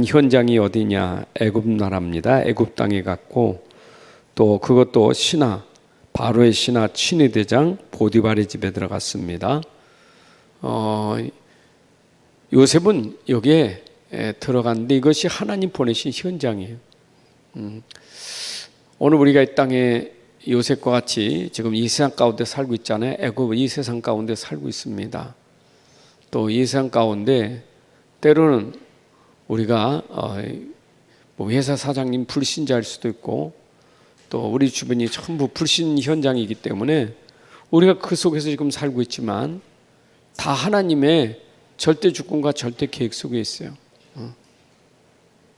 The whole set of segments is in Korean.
한 현장이 어디냐? 애굽 나라입니다. 애굽 땅에 갔고 또 그것도 신하 바로의 신하 친위대장 보디발의 집에 들어갔습니다. 요셉은 여기에 들어갔는데 이것이 하나님 보내신 현장이에요. 오늘 우리가 이 땅에 요셉과 같이 지금 이 세상 가운데 살고 있잖아요. 애굽 이 세상 가운데 살고 있습니다. 또 이 세상 가운데 때로는 우리가 뭐 회사 사장님 불신자일 수도 있고 또 우리 주변이 전부 불신 현장이기 때문에 우리가 그 속에서 지금 살고 있지만 다 하나님의 절대 주권과 절대 계획 속에 있어요.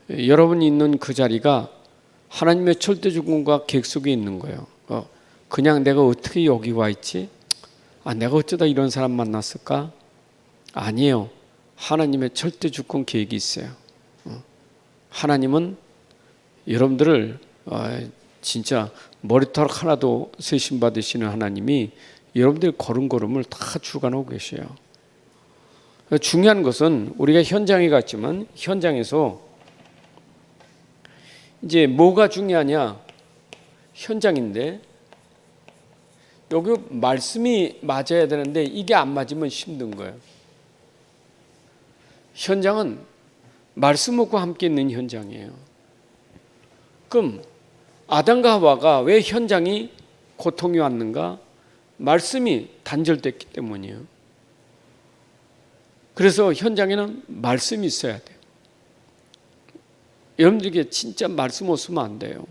여러분이 있는 그 자리가 하나님의 절대 주권과 계획 속에 있는 거예요. 그냥 내가 어떻게 여기 와 있지? 내가 어쩌다 이런 사람 만났을까? 아니에요. 하나님의 절대 주권 계획이 있어요. 하나님은 여러분들을 진짜 머리털 하나도 세심 받으시는 하나님이 여러분들의 걸음걸음을 다 주관하고 계셔요. 중요한 것은 우리가 현장에 갔지만 현장에서 이제 뭐가 중요하냐? 현장인데 여기 말씀이 맞아야 되는데 이게 안 맞으면 힘든 거예요. 현장은 말씀과 함께 있는 현장이에요. 그럼 아담과 하와가 왜 현장이 고통이 왔는가? 말씀이 단절됐기 때문이에요. 그래서 현장에는 말씀이 있어야 돼요. 여러분들에게 진짜 말씀 없으면 안 돼요.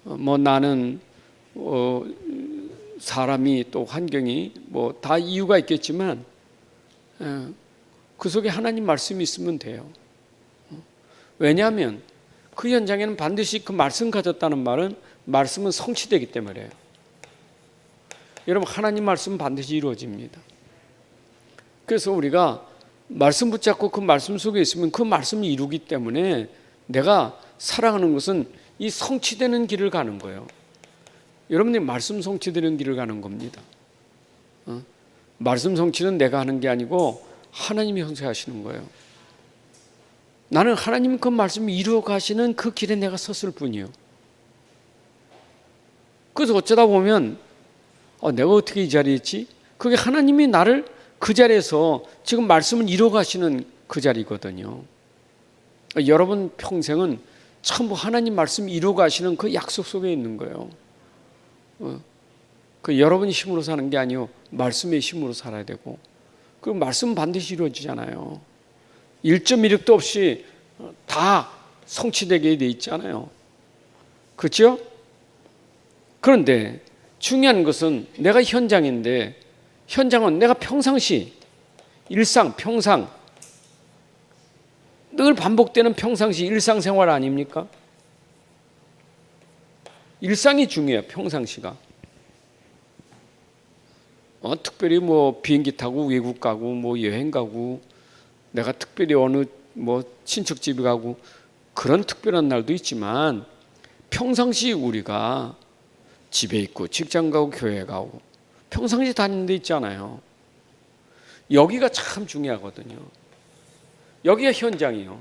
뭐 나는 사람이 또 환경이 뭐 다 이유가 있겠지만 그 속에 하나님 말씀이 있으면 돼요. 왜냐하면 그 현장에는 반드시 그 말씀 가졌다는 말은 말씀은 성취되기 때문에요. 여러분 하나님 말씀은 반드시 이루어집니다. 그래서 우리가 말씀 붙잡고 그 말씀 속에 있으면 그 말씀을 이루기 때문에 내가 살아가는 것은 이 성취되는 길을 가는 거예요. 여러분들이 말씀 성취되는 길을 가는 겁니다. 말씀 성취는 내가 하는 게 아니고 하나님이 형성하시는 거예요. 나는 하나님 그 말씀을 이루어 가시는 그 길에 내가 섰을 뿐이요. 그래서 어쩌다 보면 내가 어떻게 이 자리에 있지? 그게 하나님이 나를 그 자리에서 지금 말씀을 이루어 가시는 그 자리거든요. 여러분 평생은 전부 하나님 말씀 이루어 가시는 그 약속 속에 있는 거예요. 그 여러분이 힘으로 사는 게 아니요 말씀의 힘으로 살아야 되고 그 말씀은 반드시 이루어지잖아요. 1.1획도 없이 다 성취되게 돼 있잖아요. 그렇죠? 그런데 중요한 것은 내가 현장인데 현장은 내가 평상시 일상 평상 늘 반복되는 평상시 일상생활 아닙니까? 일상이 중요해요. 평상시가. 특별히 뭐 비행기 타고 외국 가고 뭐 여행 가고 내가 특별히 어느 뭐 친척집에 가고 그런 특별한 날도 있지만 평상시 우리가 집에 있고 직장 가고 교회 가고 평상시 다니는 데 있잖아요. 여기가 참 중요하거든요. 여기가 현장이에요.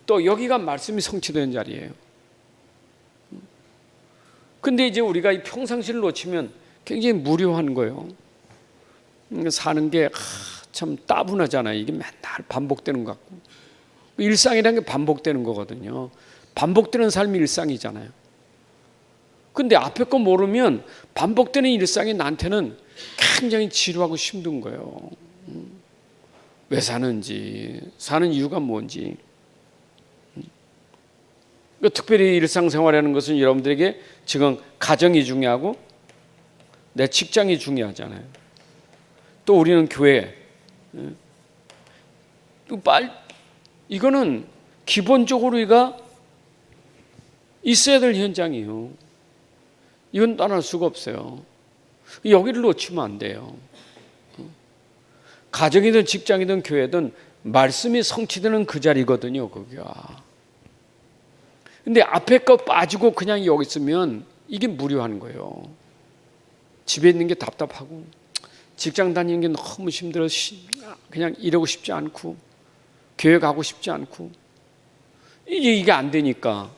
또 여기가 말씀이 성취되는 자리예요. 근데 이제 우리가 이 평상시를 놓치면 굉장히 무료한 거예요. 사는 게 참 따분하잖아요. 이게 맨날 반복되는 것 같고. 일상이라는 게 반복되는 거거든요. 반복되는 삶이 일상이잖아요. 근데 앞에 거 모르면 반복되는 일상이 나한테는 굉장히 지루하고 힘든 거예요. 왜 사는지, 사는 이유가 뭔지. 특별히 일상생활이라는 것은 여러분들에게 지금 가정이 중요하고 내 직장이 중요하잖아요. 또 우리는 교회. 이거는 기본적으로 우리가 있어야 될 현장이에요. 이건 떠날 수가 없어요. 여기를 놓치면 안 돼요. 가정이든 직장이든 교회든 말씀이 성취되는 그 자리거든요. 거기가. 근데 앞에 거 빠지고 그냥 여기 있으면 이게 무료한 거예요. 집에 있는 게 답답하고 직장 다니는 게 너무 힘들어 그냥 이러고 싶지 않고 교회 가고 싶지 않고 이게 안 되니까.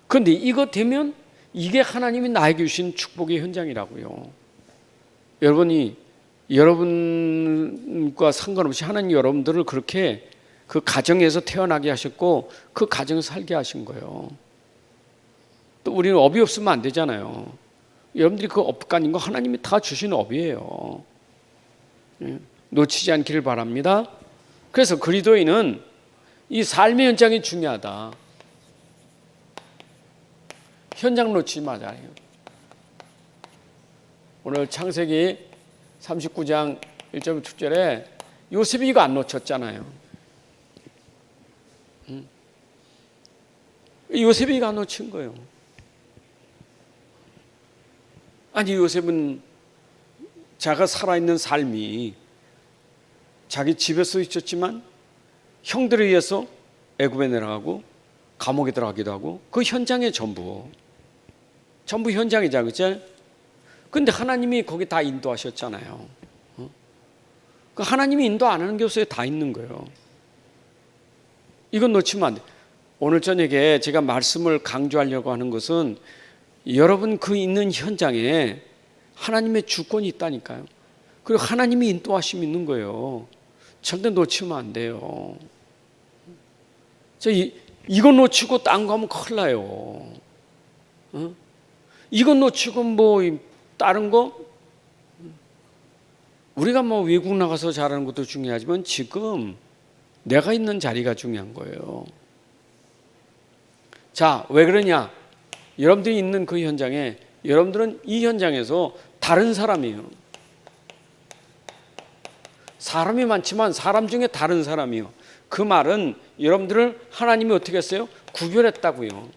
그런데 이거 되면 이게 하나님이 나에게 주신 축복의 현장이라고요. 여러분이 여러분과 상관없이 하나님 여러분들을 그렇게 그 가정에서 태어나게 하셨고 그 가정에서 살게 하신 거예요. 또 우리는 업이 없으면 안 되잖아요. 여러분들이 그 업가 아닌 거 하나님이 다 주신 업이에요. 놓치지 않기를 바랍니다. 그래서 그리스도인은 이 삶의 현장이 중요하다. 현장 놓치지 말아요. 오늘 창세기 39장 1절 2절에 요셉이 이거 안 놓쳤잖아요. 요셉이 이거 안 놓친 거예요. 아니 요셉은 자가 살아있는 삶이 자기 집에서 있었지만 형들에 의해서 애굽에 내려가고 감옥에 들어가기도 하고 그 현장의 전부 현장이자 그죠? 근데 하나님이 거기 다 인도하셨잖아요. 그 하나님이 인도 안 하는 교수에 다 있는 거예요. 이건 놓치면 안 돼. 오늘 저녁에 제가 말씀을 강조하려고 하는 것은 여러분 그 있는 현장에 하나님의 주권이 있다니까요. 그리고 하나님이 인도하심이 있는 거예요. 절대 놓치면 안 돼요. 이거 놓치고 딴 거 하면 큰일 나요. 이거 놓치고 뭐 다른 거 우리가 뭐 외국 나가서 잘하는 것도 중요하지만 지금 내가 있는 자리가 중요한 거예요. 자, 왜 그러냐? 여러분들이 있는 그 현장에 여러분들은 이 현장에서 다른 사람이에요. 사람이 많지만 사람 중에 다른 사람이에요. 그 말은 여러분들을 하나님이 어떻게 했어요? 구별했다고요.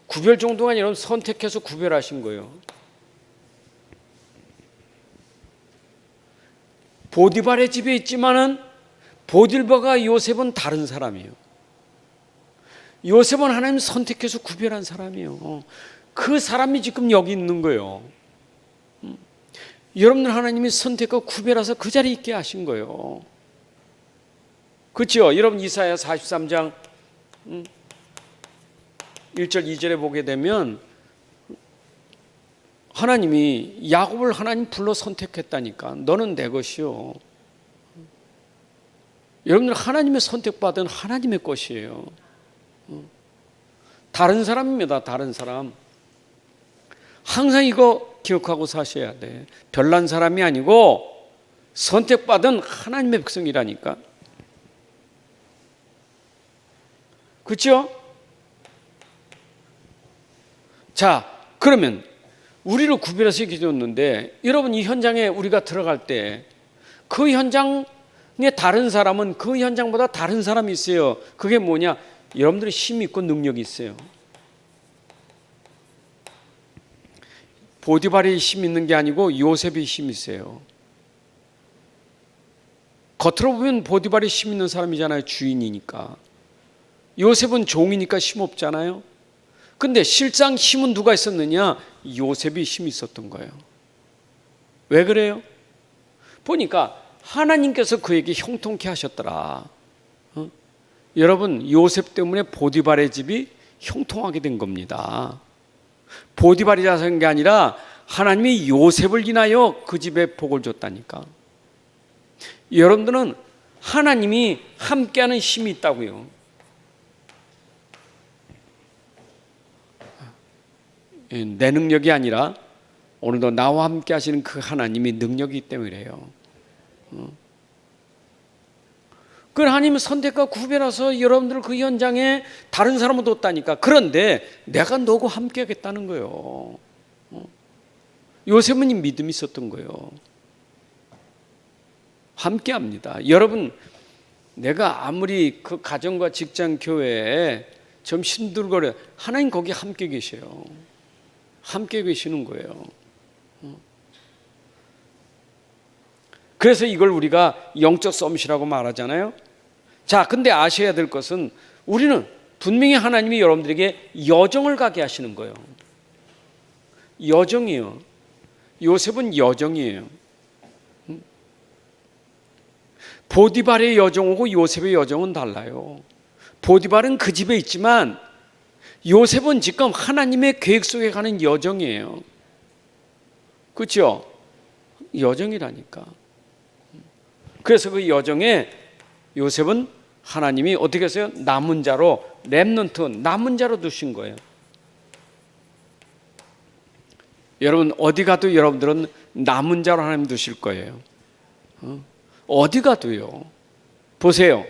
구별 정도가 아니라 여러분 선택해서 구별하신 거예요. 보디발의 집에 있지만은 보딜버가 요셉은 다른 사람이에요. 요셉은 하나님 선택해서 구별한 사람이에요. 그 사람이 지금 여기 있는 거예요. 여러분들 하나님이 선택하고 구별해서 그 자리에 있게 하신 거예요. 그렇죠? 여러분 이사야 43장 1절 2절에 보게 되면 하나님이 야곱을 하나님 불러 선택했다니까. 너는 내 것이요. 여러분들 하나님의 선택받은 하나님의 것이에요. 다른 사람입니다. 다른 사람. 항상 이거 기억하고 사셔야 돼. 별난 사람이 아니고 선택받은 하나님의 백성이라니까. 그렇죠? 자, 그러면 우리를 구별해서 얘기해줬는데 여러분 이 현장에 우리가 들어갈 때 그 현장에 다른 사람은 그 현장보다 다른 사람이 있어요. 그게 뭐냐? 여러분들이 힘이 있고 능력이 있어요. 보디발이 힘 있는 게 아니고 요셉이 힘이 있어요. 겉으로 보면 보디발이 힘 있는 사람이잖아요. 주인이니까. 요셉은 종이니까 힘 없잖아요. 근데 실상 힘은 누가 있었느냐? 요셉이 힘이 있었던 거예요. 왜 그래요? 보니까 하나님께서 그에게 형통케 하셨더라. 여러분 요셉 때문에 보디발의 집이 형통하게 된 겁니다. 보디발이 자선 게 아니라 하나님이 요셉을 인하여 그 집에 복을 줬다니까. 여러분들은 하나님이 함께하는 힘이 있다고요. 내 능력이 아니라 오늘도 나와 함께 하시는 그 하나님이 능력이기 때문에 그래요. 그 하나님은 선택과 구별해서 여러분들을 그 현장에 다른 사람을 뒀다니까. 그런데 내가 너하고 함께 하겠다는 거예요. 요셉은 믿음이 있었던 거예요. 함께 합니다. 여러분 내가 아무리 그 가정과 직장 교회에 좀 힘들거려 하나님 거기 함께 계셔요. 함께 계시는 거예요. 그래서 이걸 우리가 영적 썸밋이라고 말하잖아요. 자, 근데 아셔야 될 것은 우리는 분명히 하나님이 여러분들에게 여정을 가게 하시는 거예요. 여정이요. 요셉은 여정이에요. 보디발의 여정하고 요셉의 여정은 달라요. 보디발은 그 집에 있지만 요셉은 지금 하나님의 계획 속에 가는 여정이에요. 그렇죠? 여정이라니까. 그래서 그 여정에 요셉은 하나님이 어떻게 했어요? 남은 자로, 렘넌트, 남은 자로 두신 거예요. 여러분 어디 가도 여러분들은 남은 자로 하나님 두실 거예요. 어디 가도요. 보세요.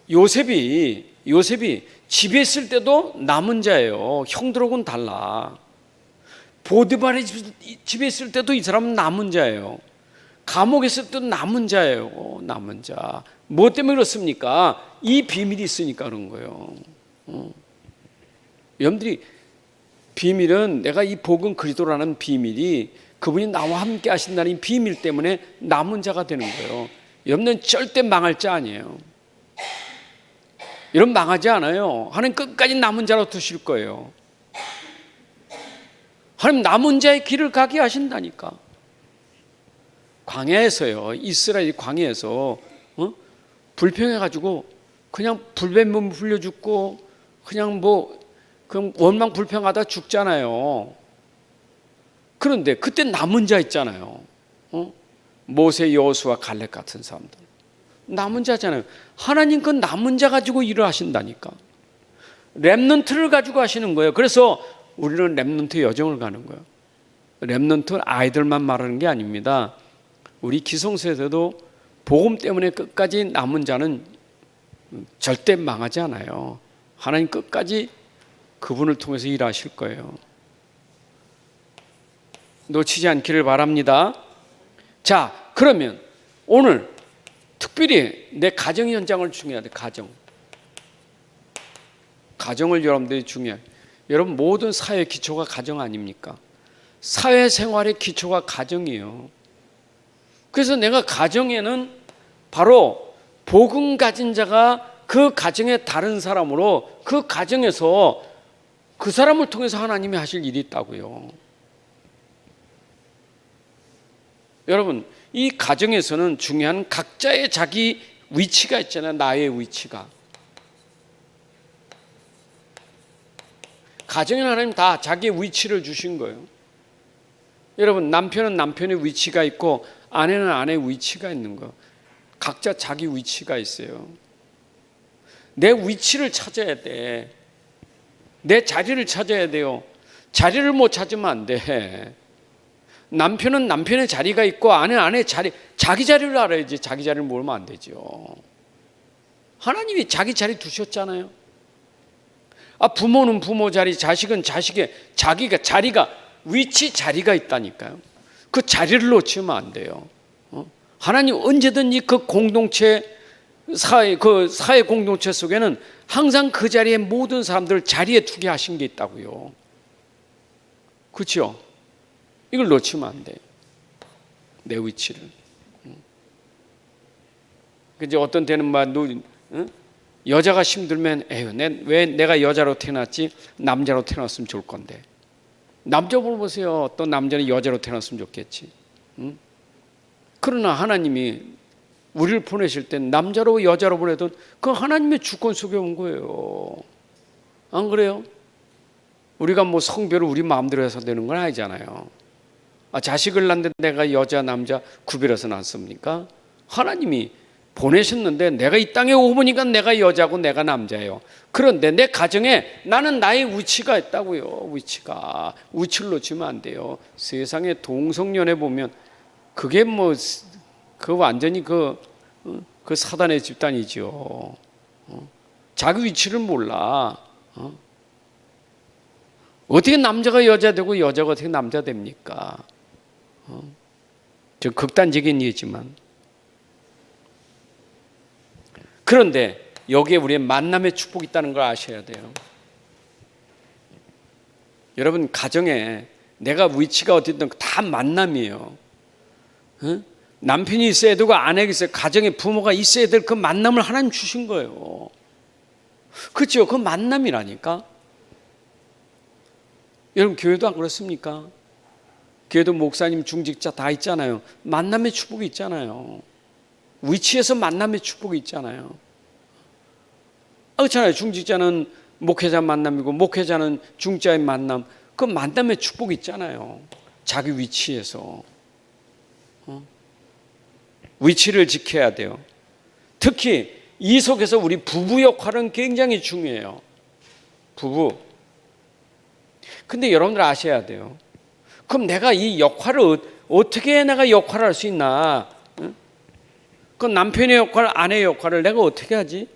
요셉이 집에 있을 때도 남은 자예요. 형들하고는 달라. 보디발의 집에 있을 때도 이 사람은 남은 자예요. 감옥에 있을 때도 남은 자예요. 남은 자. 뭐 때문에 그렇습니까? 이 비밀이 있으니까 그런 거예요. 여러분들이 비밀은, 내가 이 복음 그리스도라는 비밀이 그분이 나와 함께 하신다는 비밀 때문에 남은 자가 되는 거예요. 여러분은 절대 망할 자 아니에요. 여러분 망하지 않아요. 하나님 끝까지 남은 자로 두실 거예요. 하나님 남은 자의 길을 가게 하신다니까. 광야에서요, 이스라엘 광야에서 불평해가지고 그냥 불뱀문 불려 죽고 그냥 그럼 원망 불평하다 죽잖아요. 그런데 그때 남은 자 있잖아요. 모세, 여호수아, 갈렙 같은 사람들 남은 자잖아요. 하나님 그 남은 자 가지고 일을 하신다니까. 렘넌트를 가지고 하시는 거예요. 그래서 우리는 렘넌트 여정을 가는 거예요. 렘넌트 아이들만 말하는 게 아닙니다. 우리 기성세대도 복음 때문에 끝까지 남은 자는 절대 망하지 않아요. 하나님 끝까지 그분을 통해서 일하실 거예요. 놓치지 않기를 바랍니다. 자, 그러면 오늘 특별히 내 가정 현장을 중요하다. 가정을 여러분들이 중요해요. 여러분 모든 사회 기초가 가정 아닙니까? 사회생활의 기초가 가정이에요. 그래서 내가 가정에는 바로 복음 가진 자가 그 가정의 다른 사람으로 그 가정에서 그 사람을 통해서 하나님이 하실 일이 있다고요. 여러분 이 가정에서는 중요한 각자의 자기 위치가 있잖아요. 나의 위치가. 가정에는 하나님 다 자기의 위치를 주신 거예요. 여러분 남편은 남편의 위치가 있고 아내는 아내의 위치가 있는 거. 각자 자기 위치가 있어요. 내 위치를 찾아야 돼. 내 자리를 찾아야 돼요. 자리를 못 찾으면 안 돼. 남편은 남편의 자리가 있고 아내는 아내의 자리, 자기 자리를 알아야지. 자기 자리를 모르면 안 되죠. 하나님이 자기 자리 두셨잖아요. 부모는 부모 자리, 자식은 자식의 자리가 위치 자리가 있다니까요. 그 자리를 놓치면 안 돼요. 하나님 언제든지 그 공동체 사회 공동체 속에는 항상 그 자리에 모든 사람들을 자리에 두게 하신 게 있다고요. 그렇죠? 이걸 놓치면 안 돼요. 내 위치를. 이제 어떤 때는 여자가 힘들면 왜 내가 여자로 태어났지? 남자로 태어났으면 좋을 건데. 남자 보세요. 또 남자는 여자로 태어났으면 좋겠지. 그러나 하나님이 우리를 보내실 때 남자로 여자로 보내도 그 하나님의 주권 속에 온 거예요. 안 그래요? 우리가 성별을 우리 마음대로 해서 되는 건 아니잖아요. 자식을 낳는데 내가 여자 남자 구별해서 낳습니까? 하나님이 보내셨는데 내가 이 땅에 오고 보니까 내가 여자고 내가 남자예요. 그런데 내 가정에 나는 나의 위치가 있다고요. 위치를 놓치면 안 돼요. 세상에 동성연애 보면 그게 그 완전히 그 사단의 집단이죠. 자기 위치를 몰라. 어떻게 남자가 여자 되고 여자가 어떻게 남자 됩니까? 저 극단적인 예지만. 그런데 여기에 우리의 만남의 축복이 있다는 걸 아셔야 돼요. 여러분 가정에 내가 위치가 어디든 다 만남이에요. 남편이 있어야 되고 아내가 있어야, 가정에 부모가 있어야 될 그 만남을 하나님 주신 거예요. 그렇죠? 그 만남이라니까. 여러분 교회도 안 그렇습니까? 교회도 목사님 중직자 다 있잖아요. 만남의 축복이 있잖아요. 위치에서 만남의 축복이 있잖아요. 그렇잖아요. 중직자는 목회자 만남이고 목회자는 중직자의 만남. 그 만남의 축복이 있잖아요. 자기 위치에서. 위치를 지켜야 돼요. 특히 이 속에서 우리 부부 역할은 굉장히 중요해요. 부부. 근데 여러분들 아셔야 돼요. 그럼 내가 이 역할을 어떻게 내가 역할을 할 수 있나? 그 남편의 역할, 아내의 역할을 내가 어떻게 하지?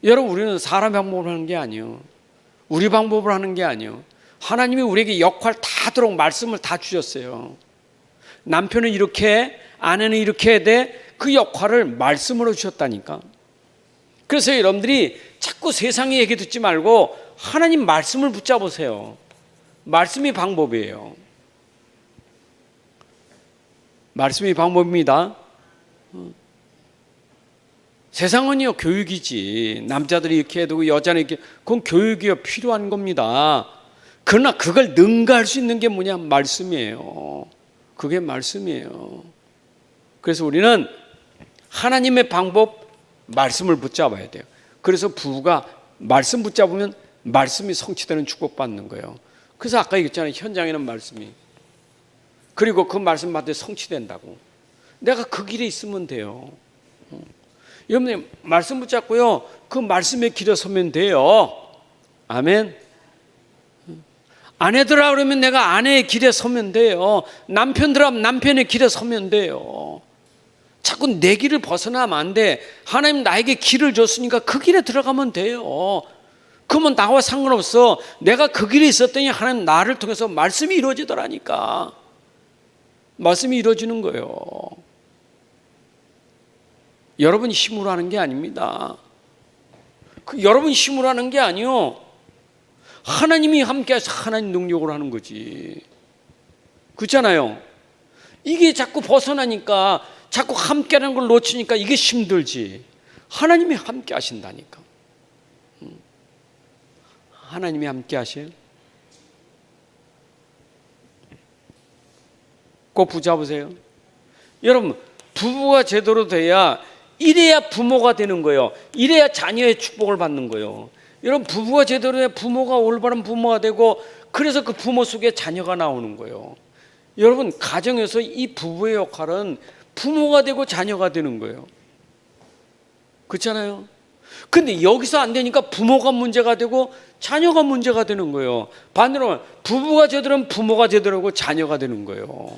여러분, 우리는 사람 방법으로 하는 게 아니에요. 우리 방법으로 하는 게 아니에요. 하나님이 우리에게 역할 다 하도록 말씀을 다 주셨어요. 남편은 이렇게, 아내는 이렇게 해야 돼. 그 역할을 말씀으로 주셨다니까. 그래서 여러분들이 자꾸 세상의 얘기 듣지 말고 하나님 말씀을 붙잡으세요. 말씀이 방법이에요. 말씀이 방법입니다. 세상은요, 교육이지. 남자들이 이렇게 해도 여자는 이렇게, 그건 교육이 필요한 겁니다. 그러나 그걸 능가할 수 있는 게 뭐냐? 말씀이에요. 그게 말씀이에요. 그래서 우리는 하나님의 방법, 말씀을 붙잡아야 돼요. 그래서 부부가 말씀 붙잡으면 말씀이 성취되는 축복받는 거예요. 그래서 아까 얘기했잖아요. 현장에는 말씀이. 그리고 그 말씀 받을 때 성취된다고. 내가 그 길에 있으면 돼요. 여러분, 말씀 붙잡고요. 그 말씀의 길에 서면 돼요. 아멘. 아내들아 그러면 내가 아내의 길에 서면 돼요. 남편들아 남편의 길에 서면 돼요. 자꾸 내 길을 벗어나면 안 돼. 하나님 나에게 길을 줬으니까 그 길에 들어가면 돼요. 그러면 나와 상관없어. 내가 그 길에 있었더니 하나님 나를 통해서 말씀이 이루어지더라니까. 말씀이 이루어지는 거예요. 여러분 힘으로 하는 게 아닙니다. 여러분 힘으로 하는 게 아니요. 하나님이 함께해서 하나님 능력으로 하는 거지. 그렇잖아요. 이게 자꾸 벗어나니까, 자꾸 함께하는 걸 놓치니까 이게 힘들지. 하나님이 함께 하신다니까. 하나님이 함께 하셔요. 꼭 붙잡으세요. 여러분, 부부가 제대로 돼야, 이래야 부모가 되는 거예요. 이래야 자녀의 축복을 받는 거예요. 여러분, 부부가 제대로 해야 부모가 올바른 부모가 되고, 그래서 그 부모 속에 자녀가 나오는 거예요. 여러분, 가정에서 이 부부의 역할은 부모가 되고 자녀가 되는 거예요. 그렇잖아요. 근데 여기서 안 되니까 부모가 문제가 되고 자녀가 문제가 되는 거예요. 반대로 부부가 제대로 하면 부모가 제대로 하고 자녀가 되는 거예요.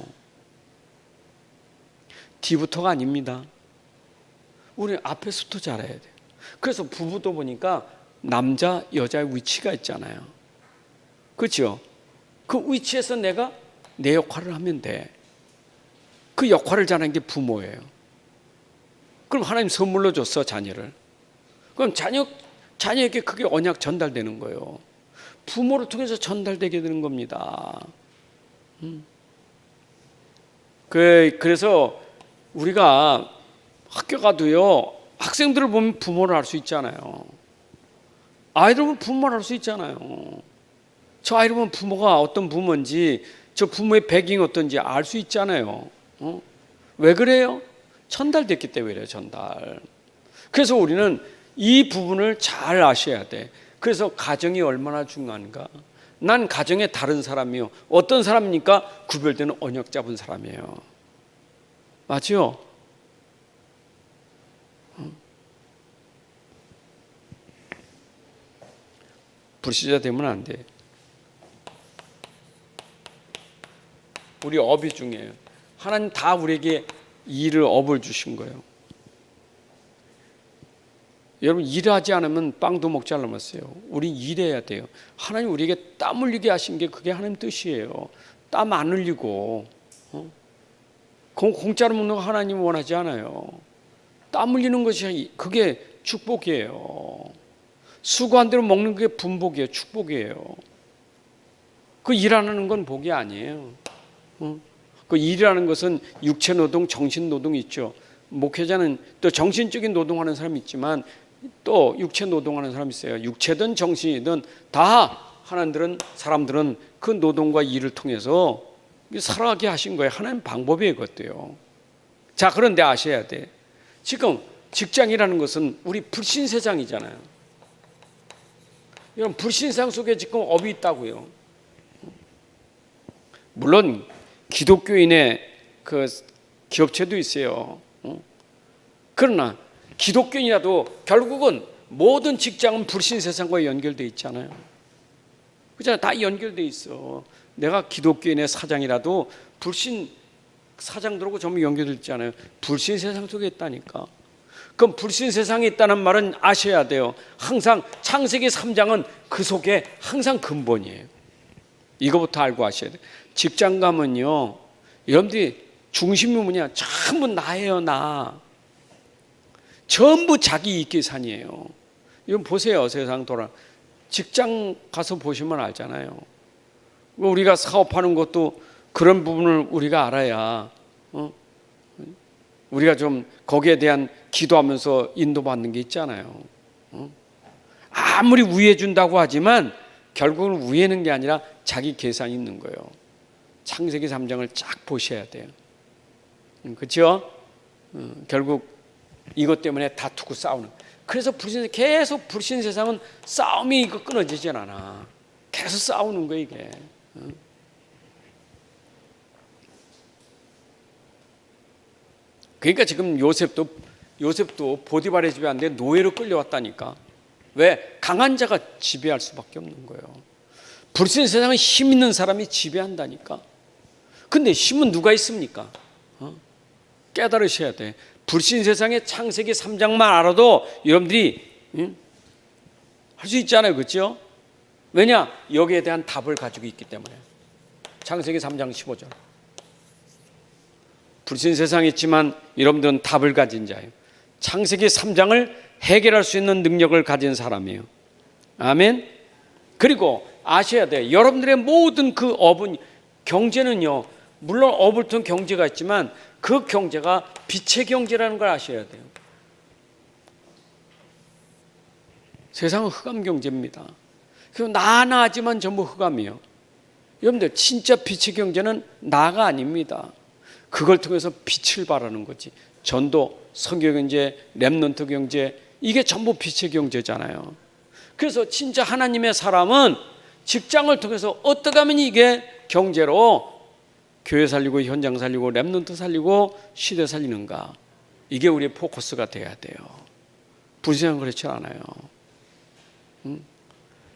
뒤부터가 아닙니다. 우리 앞에서부터 잘해야 돼요. 그래서 부부도 보니까 남자, 여자의 위치가 있잖아요. 그렇죠? 그 위치에서 내가 내 역할을 하면 돼. 그 역할을 잘하는 게 부모예요. 그럼 하나님 선물로 줬어, 자녀를. 그럼 자녀에게 그게 언약 전달되는 거예요. 부모를 통해서 전달되게 되는 겁니다. 그래서 우리가 학교 가도요, 학생들을 보면 부모를 알 수 있잖아요. 아이들 보면 부모를 알 수 있잖아요. 저 아이를 보면 부모가 어떤 부모인지, 저 부모의 배경이 어떤지 알 수 있잖아요. 왜 그래요? 전달됐기 때문에 그래요. 전달. 그래서 우리는 이 부분을 잘 아셔야 돼. 그래서 가정이 얼마나 중요한가. 난 가정에 다른 사람이요. 어떤 사람입니까? 구별되는 언약 잡은 사람이에요. 맞죠? 불신자 되면 안 돼. 우리 업이 중요해요. 하나님 다 우리에게 일을, 업을 주신 거예요. 여러분, 일하지 않으면 빵도 먹지 않았어요. 우리 일해야 돼요. 하나님 우리에게 땀 흘리게 하신 게 그게 하나님 뜻이에요. 땀 안 흘리고 공짜로 먹는 거 하나님 원하지 않아요. 땀 흘리는 것이 그게 축복이에요. 수고한 대로 먹는 게 분복이에요. 축복이에요. 그 일하는 건 복이 아니에요. 그 일이라는 것은 육체 노동, 정신 노동이 있죠. 목회자는 또 정신적인 노동하는 사람이 있지만 또 육체 노동하는 사람이 있어요. 육체든 정신이든 다 사람들은 그 노동과 일을 통해서 살아가게 하신 거예요. 하나님 방법이에요, 그것도요. 자, 그런데 아셔야 돼. 지금 직장이라는 것은 우리 불신 세상이잖아요. 이런 불신 세상 속에 지금 업이 있다고요. 물론 기독교인의 그 기업체도 있어요. 그러나 기독교인이라도 결국은 모든 직장은 불신 세상과 연결돼 있잖아요. 그잖아, 다 연결돼 있어. 내가 기독교인의 사장이라도 불신 사장들하고 전부 연결돼 있잖아요. 불신 세상 속에 있다니까. 그럼 불신 세상에 있다는 말은 아셔야 돼요. 항상 창세기 3장은 그 속에 항상 근본이에요. 이거부터 알고 하셔야 돼요. 직장 가면요, 여러분들이 중심이 뭐냐? 전부 나예요, 나. 전부 자기 이익 계산이에요. 이건 보세요, 세상 돌아. 직장 가서 보시면 알잖아요. 우리가 사업하는 것도 그런 부분을 우리가 알아야, 우리가 좀 거기에 대한 기도하면서 인도받는 게 있잖아요. 아무리 위해 준다고 하지만 결국은 위에는 게 아니라 자기 계산이 있는 거예요. 창세기 3장을 쫙 보셔야 돼요. 그렇죠? 결국 이것 때문에 다투고 싸우는. 그래서 계속 불신 세상은 싸움이 이거 끊어지질 않아. 계속 싸우는 거예요, 이게. 그러니까 지금 요셉도 보디발의 집에 왔는데 노예로 끌려왔다니까. 왜? 강한 자가 지배할 수밖에 없는 거예요. 불신 세상은 힘 있는 사람이 지배한다니까. 근데 힘은 누가 있습니까? 깨달으셔야 돼. 불신 세상의 창세기 3장만 알아도 여러분들이 할 수 있잖아요, 그렇죠? 왜냐? 여기에 대한 답을 가지고 있기 때문에. 창세기 3장 15절. 불신 세상에 있지만 여러분들은 답을 가진 자예요. 창세기 3장을 해결할 수 있는 능력을 가진 사람이에요. 아멘. 그리고 아셔야 돼요. 여러분들의 모든 그 업은, 경제는요, 물론 업을 통한 경제가 있지만 그 경제가 빛의 경제라는 걸 아셔야 돼요. 세상은 흑암 경제입니다. 그리고 나하지만 전부 흑암이에요. 여러분들 진짜 빛의 경제는 나가 아닙니다. 그걸 통해서 빛을 발하는 거지. 전도, 선교 경제, 렘넌트 경제, 이게 전부 빛의 경제잖아요. 그래서 진짜 하나님의 사람은 직장을 통해서 어떻게 하면 이게 경제로 교회 살리고 현장 살리고 렘넌트 살리고 시대 살리는가, 이게 우리의 포커스가 돼야 돼요. 불신은 그렇지 않아요.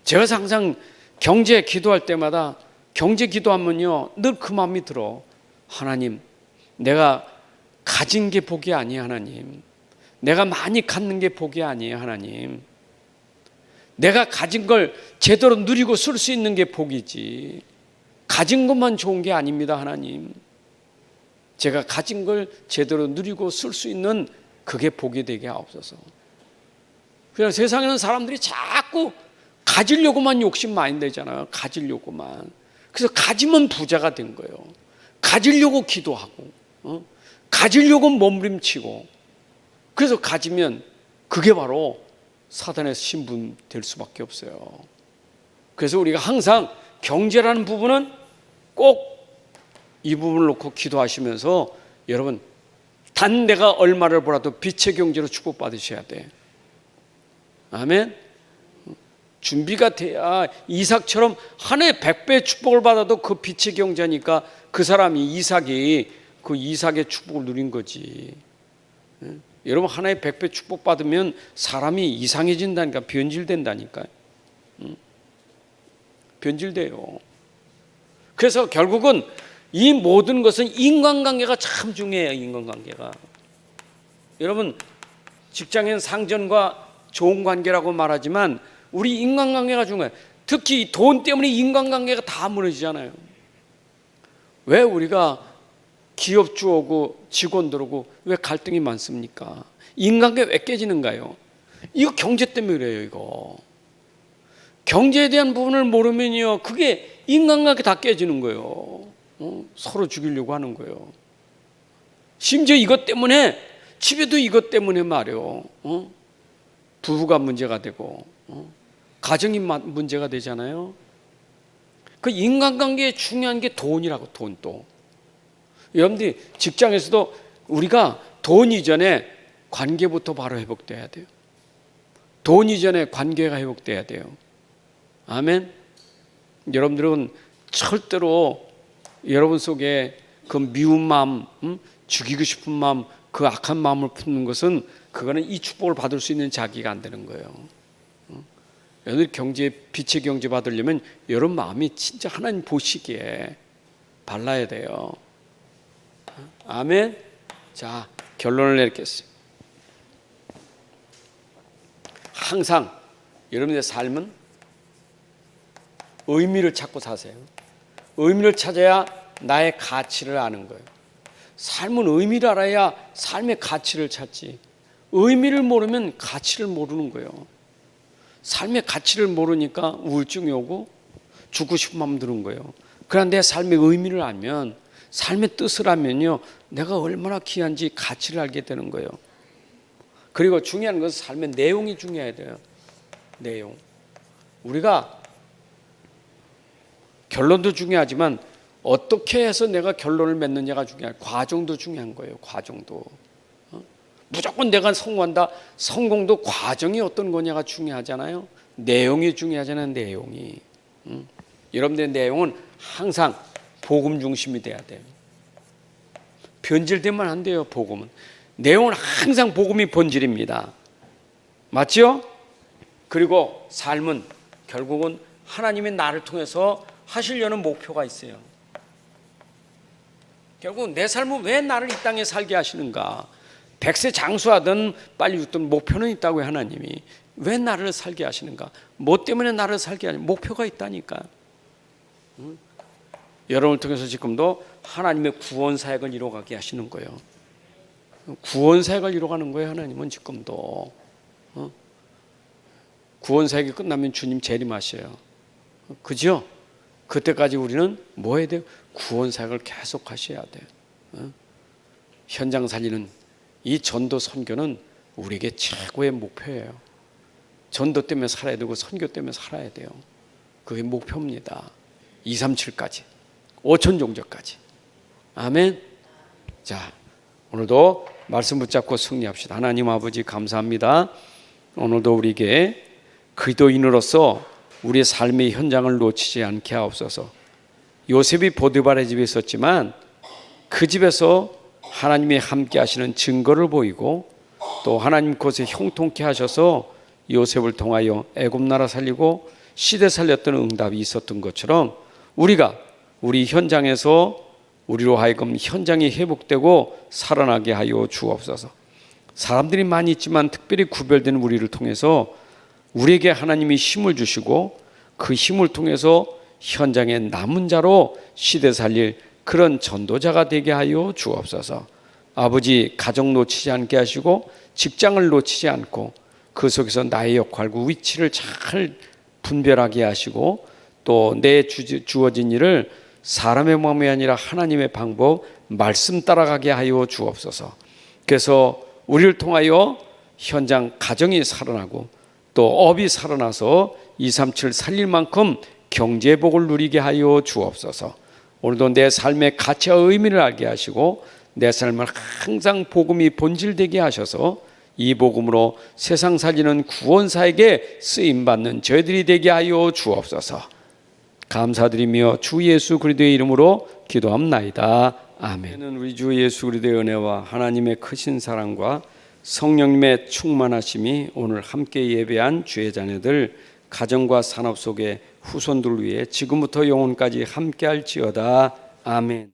제가 항상 경제 기도할 때마다, 경제 기도하면요 늘 그 마음이 들어. 하나님, 내가 가진 게 복이 아니에요. 하나님, 내가 많이 갖는 게 복이 아니에요. 하나님, 내가 가진 걸 제대로 누리고 쓸 수 있는 게 복이지, 가진 것만 좋은 게 아닙니다. 하나님, 제가 가진 걸 제대로 누리고 쓸 수 있는 그게 복이 되게 하옵소서. 그냥 세상에는 사람들이 자꾸 가지려고만 욕심 많이 내잖아요. 가지려고만. 그래서 가지면 부자가 된 거예요. 가지려고 기도하고, 가지려고 몸부림치고, 그래서 가지면 그게 바로 사단의 신분 될 수밖에 없어요. 그래서 우리가 항상 경제라는 부분은 꼭 이 부분을 놓고 기도하시면서, 여러분, 단 내가 얼마를 벌어도 빛의 경제로 축복받으셔야 돼. 아멘. 준비가 돼야 이삭처럼 한 해 100배 축복을 받아도 그 빛의 경제니까 그 사람이 이삭이 그 이삭의 축복을 누린 거지. 여러분, 한 해에 100배 축복 받으면 사람이 이상해진다니까, 변질된다니까. 변질돼요. 그래서 결국은 이 모든 것은 인간관계가 참 중요해요. 인간관계가. 여러분, 직장인 상전과 좋은 관계라고 말하지만 우리 인간관계가 중요해요. 특히 돈 때문에 인간관계가 다 무너지잖아요. 왜 우리가 기업주하고 직원들하고 왜 갈등이 많습니까? 인간관계 왜 깨지는가요? 이거 경제 때문에 그래요. 이거 경제에 대한 부분을 모르면요, 그게 인간관계 다 깨지는 거예요. 서로 죽이려고 하는 거예요. 심지어 이것 때문에 집에도 이것 때문에 말이요, 부부가 문제가 되고 가정이 문제가 되잖아요. 그 인간관계에 중요한 게 돈이라고. 돈. 또 여러분들이 직장에서도 우리가 돈 이전에 관계부터 바로 회복돼야 돼요. 돈 이전에 관계가 회복돼야 돼요. 아멘. 여러분들은 절대로 여러분 속에 그 미운 마음, 죽이고 싶은 마음, 그 악한 마음을 품는 것은 그거는 이 축복을 받을 수 있는 자기가 안 되는 거예요. 여러분 빛의 경제 받으려면 여러분 마음이 진짜 하나님 보시기에 발라야 돼요. 아멘. 자, 결론을 내리겠습니다. 항상 여러분의 삶은 의미를 찾고 사세요. 의미를 찾아야 나의 가치를 아는 거예요. 삶은 의미를 알아야 삶의 가치를 찾지. 의미를 모르면 가치를 모르는 거예요. 삶의 가치를 모르니까 우울증이 오고 죽고 싶은 마음 드는 거예요. 그러나 내 삶의 의미를 알면, 삶의 뜻을 알면요, 내가 얼마나 귀한지 가치를 알게 되는 거예요. 그리고 중요한 것은 삶의 내용이 중요해야 돼요. 내용. 우리가 결론도 중요하지만 어떻게 해서 내가 결론을 맺느냐가 중요해요. 과정도 중요한 거예요. 과정도. 무조건 내가 성공한다. 성공도 과정이 어떤 거냐가 중요하잖아요. 내용이 중요하잖아요. 내용이. 여러분들의 내용은 항상 복음 중심이 돼야 돼요. 변질되면 안 돼요. 복음은. 내용은 항상 복음이 본질입니다. 맞죠? 그리고 삶은 결국은 하나님의 나를 통해서 하시려는 목표가 있어요. 결국 내 삶은 왜 나를 이 땅에 살게 하시는가? 100세 장수하든 빨리 죽든 목표는 있다고요. 하나님이 왜 나를 살게 하시는가? 뭐 때문에 나를 살게 하시는가? 목표가 있다니까. 여러분을 통해서 지금도 하나님의 구원 사역을 이루어가게 하시는 거예요. 구원 사역을 이루어가는 거예요. 하나님은 지금도. 구원 사역이 끝나면 주님 재림하셔요. 그죠? 그때까지 우리는 뭐 해야 돼요? 구원 사역을 계속 하셔야 돼요. 현장 살리는 이 전도 선교는 우리에게 최고의 목표예요. 전도 때문에 살아야 되고 선교 때문에 살아야 돼요. 그게 목표입니다. 237까지 5천 종족까지. 아멘. 자, 오늘도 말씀 붙잡고 승리합시다. 하나님 아버지 감사합니다. 오늘도 우리에게 그리스도인으로서 우리의 삶의 현장을 놓치지 않게 하옵소서. 요셉이 보디발의 집에 있었지만 그 집에서 하나님이 함께 하시는 증거를 보이고 또 하나님 곳에 형통케 하셔서 요셉을 통하여 애굽 나라 살리고 시대 살렸던 응답이 있었던 것처럼 우리가 우리 현장에서 우리로 하여금 현장이 회복되고 살아나게 하여 주옵소서. 사람들이 많이 있지만 특별히 구별된 우리를 통해서 우리에게 하나님이 힘을 주시고 그 힘을 통해서 현장의 남은 자로 시대 살릴 그런 전도자가 되게 하여 주옵소서. 아버지, 가정 놓치지 않게 하시고 직장을 놓치지 않고 그 속에서 나의 역할과 위치를 잘 분별하게 하시고 또 내 주어진 일을 사람의 마음이 아니라 하나님의 방법, 말씀 따라가게 하여 주옵소서. 그래서 우리를 통하여 현장 가정이 살아나고 또 업이 살아나서 237 살릴 만큼 경제의 복을 누리게 하여 주옵소서. 오늘도 내 삶의 가치와 의미를 알게 하시고 내 삶을 항상 복음이 본질되게 하셔서 이 복음으로 세상 살리는 구원사에게 쓰임받는 저희들이 되게 하여 주옵소서. 감사드리며 주 예수 그리스도의 이름으로 기도합나이다. 아멘. 우리 주 예수 그리스도의 은혜와 하나님의 크신 사랑과 성령님의 충만하심이 오늘 함께 예배한 주의 자녀들 가정과 산업 속의 후손들을 위해 지금부터 영원까지 함께할지어다. 아멘.